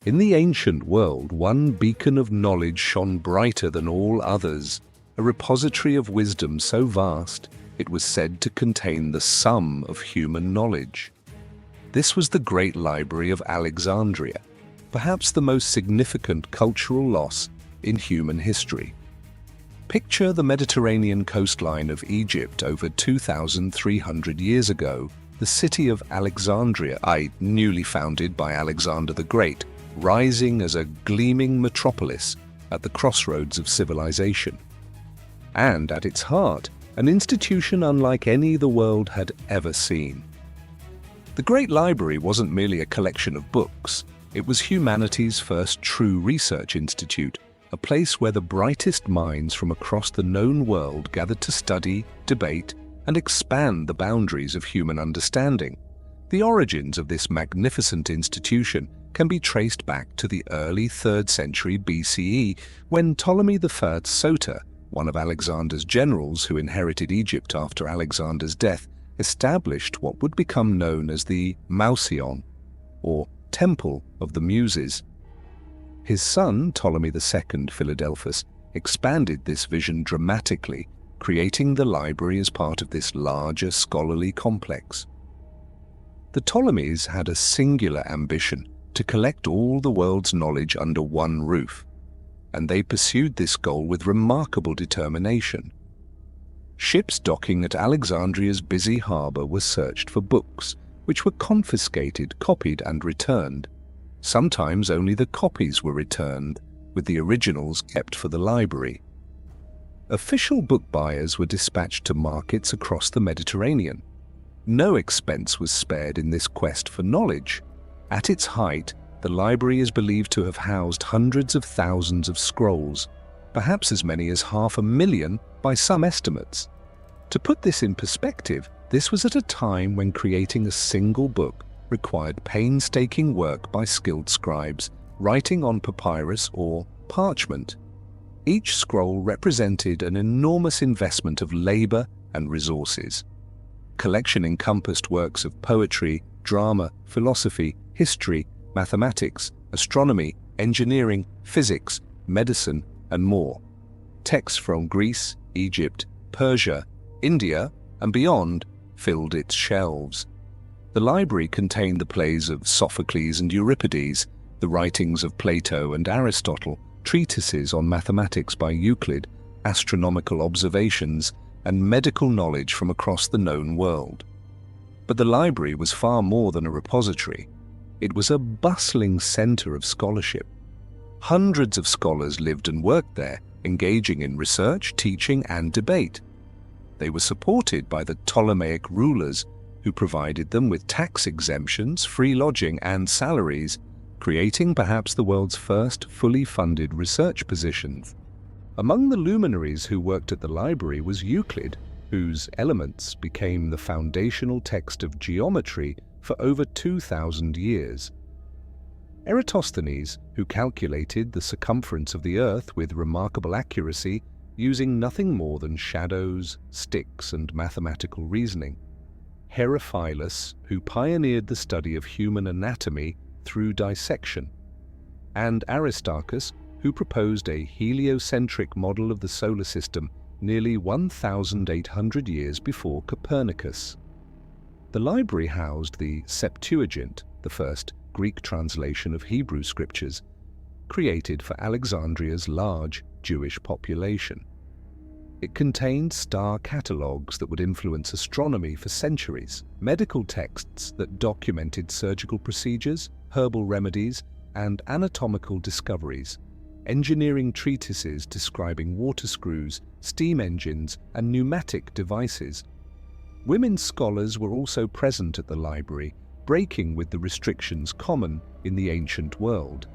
In the ancient world, one beacon of knowledge shone brighter than all others, a repository of wisdom so vast it was said to contain the sum of human knowledge. This was the Great Library of Alexandria, perhaps the most significant cultural loss in human history. Picture the Mediterranean coastline of Egypt over 2,300 years ago, the city of Alexandria, newly founded by Alexander the Great, rising as a gleaming metropolis at the crossroads of civilization. And at its heart, an institution unlike any the world had ever seen. The Great Library wasn't merely a collection of books. It was humanity's first true research institute, a place where the brightest minds from across the known world gathered to study, debate, and expand the boundaries of human understanding. The origins of this magnificent institution can be traced back to the early 3rd century BCE, when Ptolemy I Soter, one of Alexander's generals who inherited Egypt after Alexander's death, established what would become known as the Mouseion, or Temple of the Muses. His son, Ptolemy II Philadelphus, expanded this vision dramatically, creating the library as part of this larger scholarly complex. The Ptolemies had a singular ambition to collect all the world's knowledge under one roof, and they pursued this goal with remarkable determination. Ships docking at Alexandria's busy harbor were searched for books, which were confiscated, copied, and returned. Sometimes only the copies were returned, with the originals kept for the library. Official book buyers were dispatched to markets across the Mediterranean. No expense was spared in this quest for knowledge. At its height, the library is believed to have housed hundreds of thousands of scrolls, perhaps as many as 500,000 by some estimates. To put this in perspective, this was at a time when creating a single book required painstaking work by skilled scribes, writing on papyrus or parchment. Each scroll represented an enormous investment of labor and resources. Collection encompassed works of poetry, drama, philosophy, history, mathematics, astronomy, engineering, physics, medicine, and more. Texts from Greece, Egypt, Persia, India, and beyond filled its shelves. The library contained the plays of Sophocles and Euripides, the writings of Plato and Aristotle, treatises on mathematics by Euclid, astronomical observations, and medical knowledge from across the known world. But the library was far more than a repository. It was a bustling center of scholarship. Hundreds of scholars lived and worked there, engaging in research, teaching, and debate. They were supported by the Ptolemaic rulers, who provided them with tax exemptions, free lodging, and salaries, creating perhaps the world's first fully funded research positions. Among the luminaries who worked at the library was Euclid, whose Elements became the foundational text of geometry for over 2,000 years. Eratosthenes, who calculated the circumference of the Earth with remarkable accuracy, using nothing more than shadows, sticks, and mathematical reasoning. Herophilus, who pioneered the study of human anatomy through dissection. And Aristarchus, who proposed a heliocentric model of the solar system nearly 1,800 years before Copernicus. The library housed the Septuagint, the first Greek translation of Hebrew scriptures, created for Alexandria's large Jewish population. It contained star catalogues that would influence astronomy for centuries, medical texts that documented surgical procedures, herbal remedies, and anatomical discoveries, engineering treatises describing water screws, steam engines, and pneumatic devices. Women scholars were also present at the library, breaking with the restrictions common in the ancient world.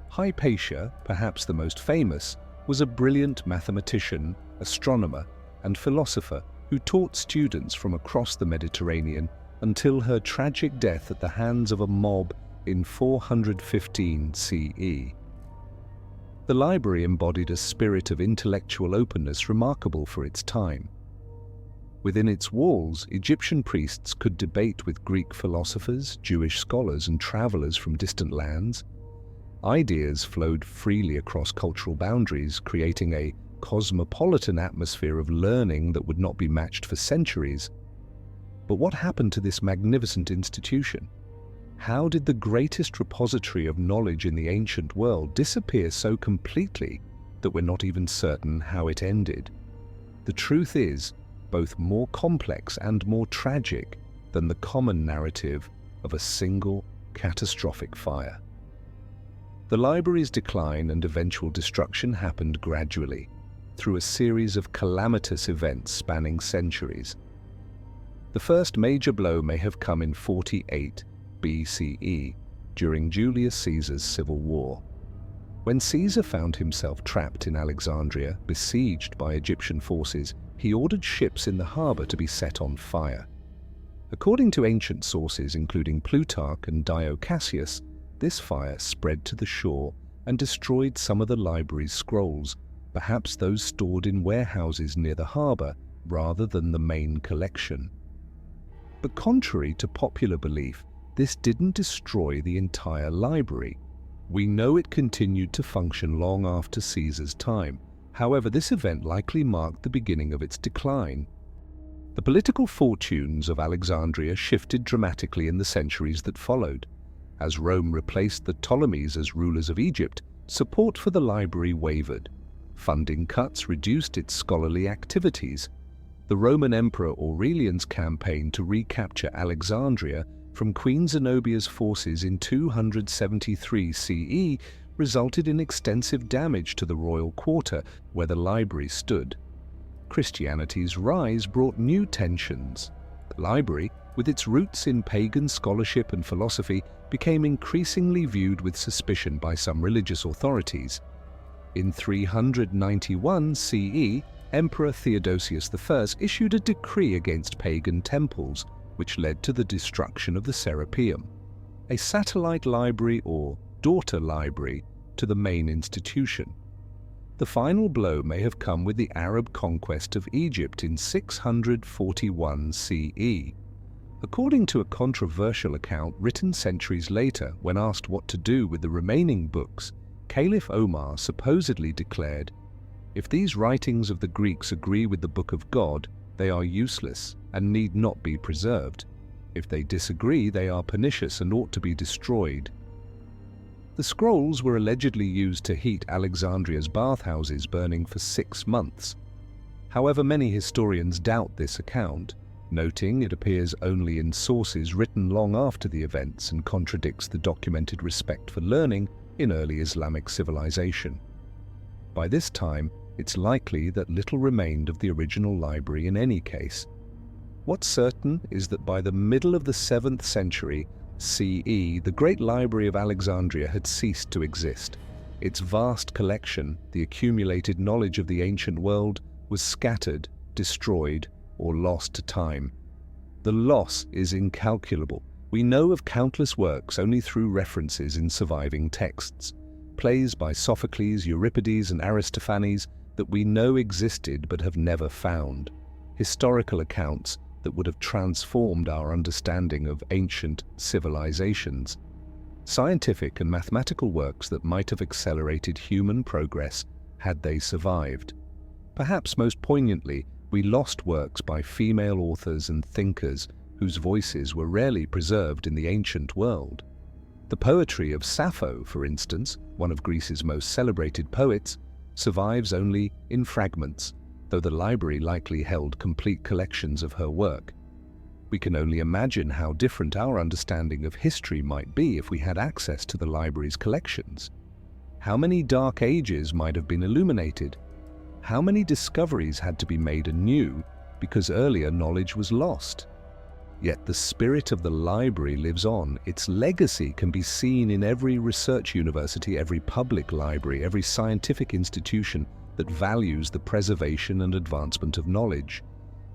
Hypatia, perhaps the most famous, was a brilliant mathematician, astronomer, and philosopher who taught students from across the Mediterranean until her tragic death at the hands of a mob in 415 CE. The library embodied a spirit of intellectual openness remarkable for its time. Within its walls, Egyptian priests could debate with Greek philosophers, Jewish scholars, and travelers from distant lands. Ideas flowed freely across cultural boundaries, creating a cosmopolitan atmosphere of learning that would not be matched for centuries. But what happened to this magnificent institution? How did the greatest repository of knowledge in the ancient world disappear so completely that we're not even certain how it ended? The truth is both more complex and more tragic than the common narrative of a single catastrophic fire. The library's decline and eventual destruction happened gradually, through a series of calamitous events spanning centuries. The first major blow may have come in 48 BCE, during Julius Caesar's civil war. When Caesar found himself trapped in Alexandria, besieged by Egyptian forces, he ordered ships in the harbor to be set on fire. According to ancient sources, including Plutarch and Dio Cassius, this fire spread to the shore and destroyed some of the library's scrolls, perhaps those stored in warehouses near the harbor rather than the main collection. But contrary to popular belief, this didn't destroy the entire library. We know it continued to function long after Caesar's time. However, this event likely marked the beginning of its decline. The political fortunes of Alexandria shifted dramatically in the centuries that followed. As Rome replaced the Ptolemies as rulers of Egypt, support for the library wavered. Funding cuts reduced its scholarly activities. The Roman Emperor Aurelian's campaign to recapture Alexandria from Queen Zenobia's forces in 273 CE resulted in extensive damage to the royal quarter where the library stood. Christianity's rise brought new tensions. The library, with its roots in pagan scholarship and philosophy, became increasingly viewed with suspicion by some religious authorities. In 391 CE, Emperor Theodosius I issued a decree against pagan temples, which led to the destruction of the Serapeum, a satellite library or daughter library to the main institution. The final blow may have come with the Arab conquest of Egypt in 641 CE. According to a controversial account written centuries later, when asked what to do with the remaining books, Caliph Omar supposedly declared, "If these writings of the Greeks agree with the Book of God, they are useless and need not be preserved. If they disagree, they are pernicious and ought to be destroyed." The scrolls were allegedly used to heat Alexandria's bathhouses, burning for 6 months. However, many historians doubt this account, noting it appears only in sources written long after the events and contradicts the documented respect for learning in early Islamic civilization. By this time, it's likely that little remained of the original library in any case. What's certain is that by the middle of the 7th century CE, the Great Library of Alexandria had ceased to exist. Its vast collection, the accumulated knowledge of the ancient world, was scattered, destroyed, or lost to time. The loss is incalculable. We know of countless works only through references in surviving texts. Plays by Sophocles, Euripides, and Aristophanes that we know existed but have never found. Historical accounts that would have transformed our understanding of ancient civilizations. Scientific and mathematical works that might have accelerated human progress had they survived. Perhaps most poignantly, we lost works by female authors and thinkers whose voices were rarely preserved in the ancient world. The poetry of Sappho, for instance, one of Greece's most celebrated poets, survives only in fragments, though the library likely held complete collections of her work. We can only imagine how different our understanding of history might be if we had access to the library's collections. How many dark ages might have been illuminated? How many discoveries had to be made anew because earlier knowledge was lost? Yet the spirit of the library lives on. Its legacy can be seen in every research university, every public library, every scientific institution that values the preservation and advancement of knowledge.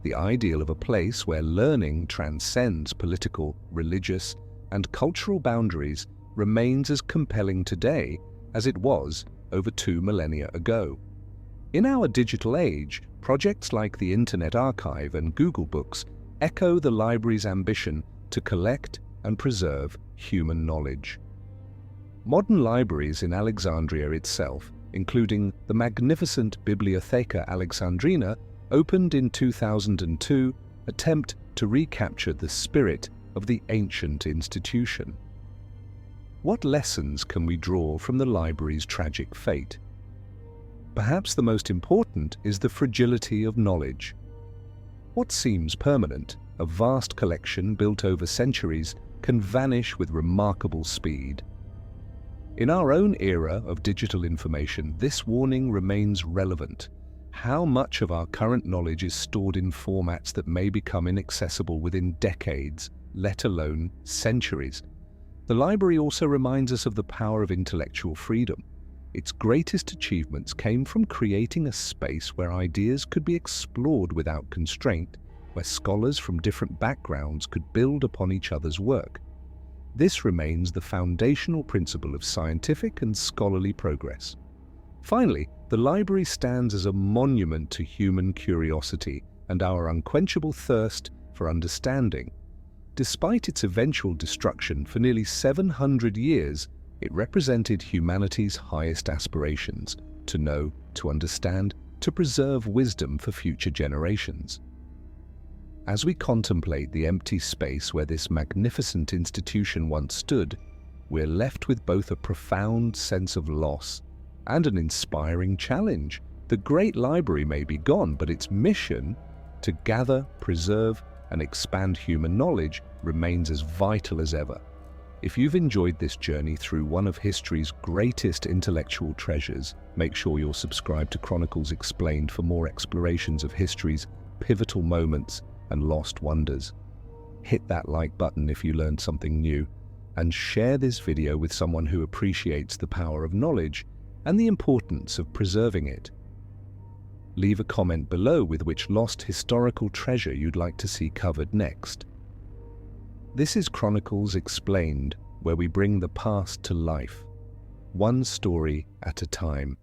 The ideal of a place where learning transcends political, religious, and cultural boundaries remains as compelling today as it was over 2 millennia ago. In our digital age, projects like the Internet Archive and Google Books echo the library's ambition to collect and preserve human knowledge. Modern libraries in Alexandria itself, including the magnificent Bibliotheca Alexandrina, opened in 2002, attempt to recapture the spirit of the ancient institution. What lessons can we draw from the library's tragic fate? Perhaps the most important is the fragility of knowledge. What seems permanent, a vast collection built over centuries, can vanish with remarkable speed. In our own era of digital information, this warning remains relevant. How much of our current knowledge is stored in formats that may become inaccessible within decades, let alone centuries? The library also reminds us of the power of intellectual freedom. Its greatest achievements came from creating a space where ideas could be explored without constraint, where scholars from different backgrounds could build upon each other's work. This remains the foundational principle of scientific and scholarly progress. Finally, the library stands as a monument to human curiosity and our unquenchable thirst for understanding. Despite its eventual destruction for nearly 700 years, it represented humanity's highest aspirations: to know, to understand, to preserve wisdom for future generations. As we contemplate the empty space where this magnificent institution once stood, we're left with both a profound sense of loss and an inspiring challenge. The Great Library may be gone, but its mission to gather, preserve, and expand human knowledge remains as vital as ever. If you've enjoyed this journey through one of history's greatest intellectual treasures, make sure you're subscribed to Chronicles Explained for more explorations of history's pivotal moments and lost wonders. Hit that like button if you learned something new, and share this video with someone who appreciates the power of knowledge and the importance of preserving it. Leave a comment below with which lost historical treasure you'd like to see covered next. This is Chronicles Explained, where we bring the past to life, one story at a time.